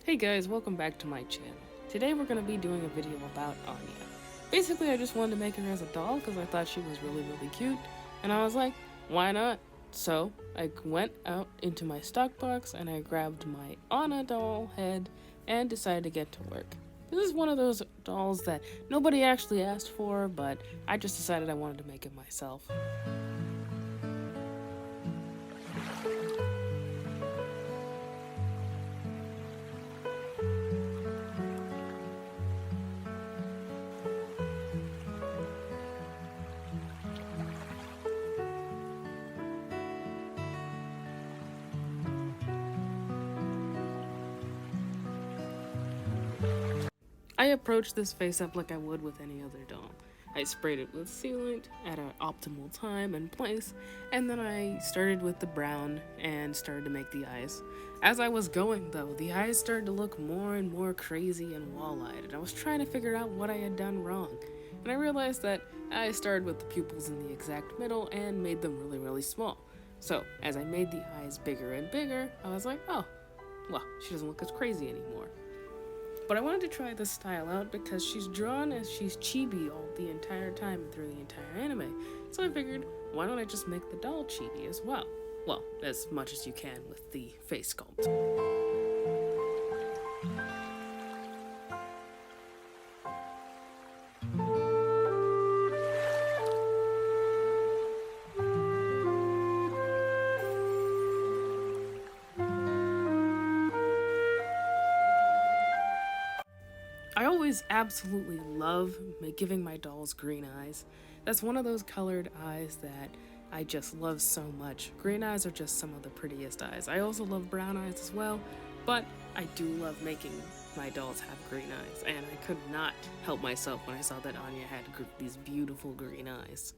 Hey guys, welcome back to my channel. Today we're going to be doing a video about Anya. Basically, I just wanted to make her as a doll because I thought she was really cute, and I was like, why not? So I went out into my stock box and I grabbed my Anna doll head and decided to get to work. This is one of those dolls that nobody actually asked for, but I just decided I wanted to make it myself. I approached this face up like I would with any other doll. I sprayed it with sealant at an optimal time and place, and then I started with the brown and started to make the eyes. As I was going though, the eyes started to look more and more crazy and wall-eyed, and I was trying to figure out what I had done wrong. And I realized that I started with the pupils in the exact middle and made them really small. So, as I made the eyes bigger and bigger, I was like, oh, well, she doesn't look as crazy anymore. But I wanted to try this style out because she's drawn as she's chibi all the entire time through the entire anime. So I figured, why don't I just make the doll chibi as well? Well, as much as you can with the face sculpt. I always absolutely love giving my dolls green eyes. That's one of those colored eyes that I just love so much. Green eyes are just some of the prettiest eyes. I also love brown eyes as well, but I do love making my dolls have green eyes, and I could not help myself when I saw that Anya had these beautiful green eyes.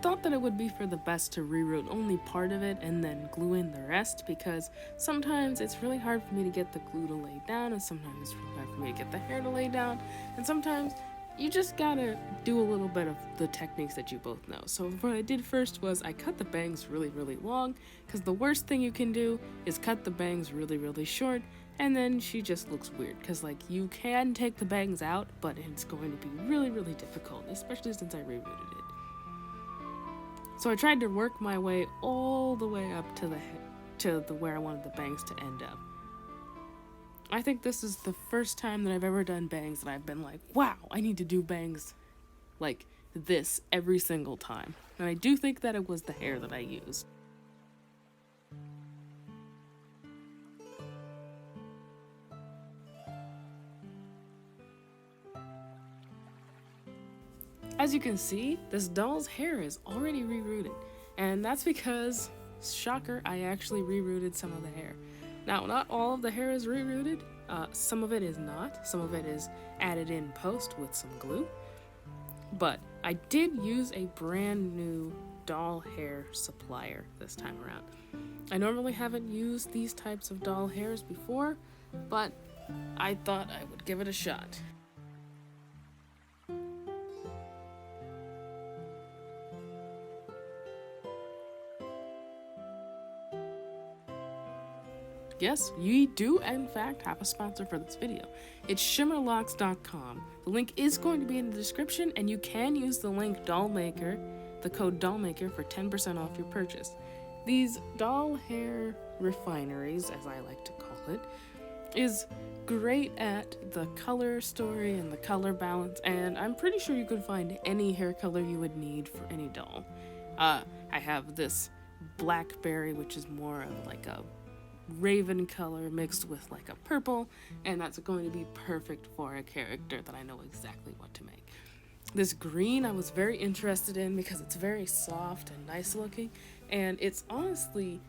thought that it would be for the best to reroute only part of it and then glue in the rest, because sometimes it's really hard for me to get the glue to lay down, and sometimes it's really hard for me to get the hair to lay down, and sometimes you just gotta do a little bit of the techniques that you both know. So what I did first was I cut the bangs really, really long, because the worst thing you can do is cut the bangs really, really short, and then she just looks weird, because like you can take the bangs out, but it's going to be really, really difficult, especially since I rerouted it. So I tried to work my way all the way up to the where I wanted the bangs to end up. I think this is the first time that I've ever done bangs that I've been like, wow, I need to do bangs like this every single time. And I do think that it was the hair that I used. As you can see, this doll's hair is already rerouted, and that's because, shocker, I actually rerouted some of the hair. Now, not all of the hair is rerouted, some of it is not, some of it is added in post with some glue, but I did use a brand new doll hair supplier this time around. I normally haven't used these types of doll hairs before, but I thought I would give it a shot. Yes, we do in fact have a sponsor for this video. It's shimmerlocks.com. The link is going to be in the description, and you can use the link dollmaker, the code dollmaker, for 10% off your purchase. These doll hair refineries, as I like to call it, is great at the color story and the color balance, and I'm pretty sure you could find any hair color you would need for any doll. I have this blackberry, which is more of like a raven color mixed with like a purple, and that's going to be perfect for a character that I know exactly what to make. This green I was very interested in because it's very soft and nice looking, and it's honestly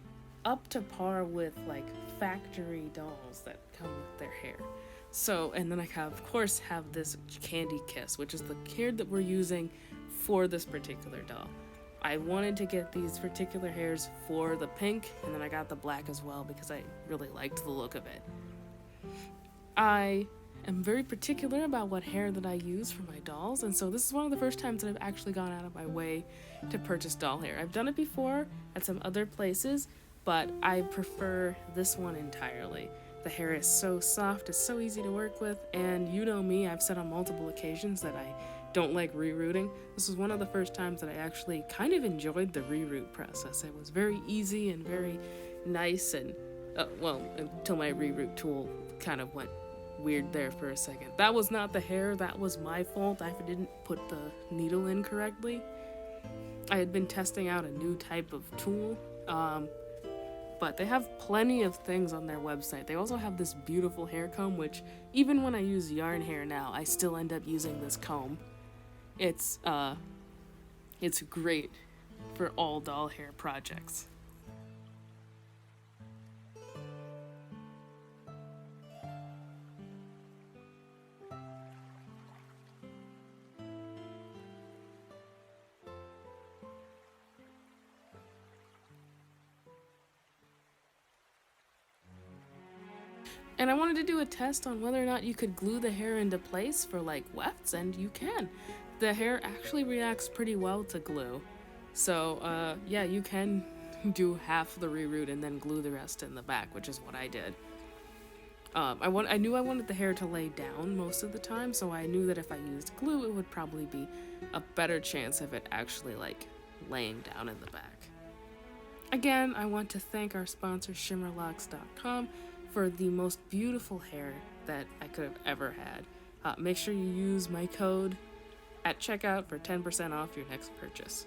up to par with like factory dolls that come with their hair. So, and then I of course have this Candy Kiss, which is the hair that we're using for this particular doll. I wanted to get these particular hairs for the pink, and then I got the black as well because I really liked the look of it. I am very particular about what hair that I use for my dolls, and so this is one of the first times that I've actually gone out of my way to purchase doll hair. I've done it before at some other places, but I prefer this one entirely. The hair is so soft, it's so easy to work with, and you know me, I've said on multiple occasions that I don't like rerouting. This was one of the first times that I actually kind of enjoyed the reroute process. It was very easy and very nice, and well, until my reroute tool kind of went weird there for a second. That was not the hair, that was my fault. I didn't put the needle in correctly. I had been testing out a new type of tool, but they have plenty of things on their website. They also have this beautiful hair comb, which even when I use yarn hair now, I still end up using this comb. It's great for all doll hair projects. And I wanted to do a test on whether or not you could glue the hair into place for like wefts, and you can. The hair actually reacts pretty well to glue. So yeah, you can do half the reroute and then glue the rest in the back, which is what I did. I knew I wanted the hair to lay down most of the time, so I knew that if I used glue, it would probably be a better chance of it actually like laying down in the back. Again, I want to thank our sponsor shimmerlocks.com for the most beautiful hair that I could have ever had. Make sure you use my code at checkout for 10% off your next purchase.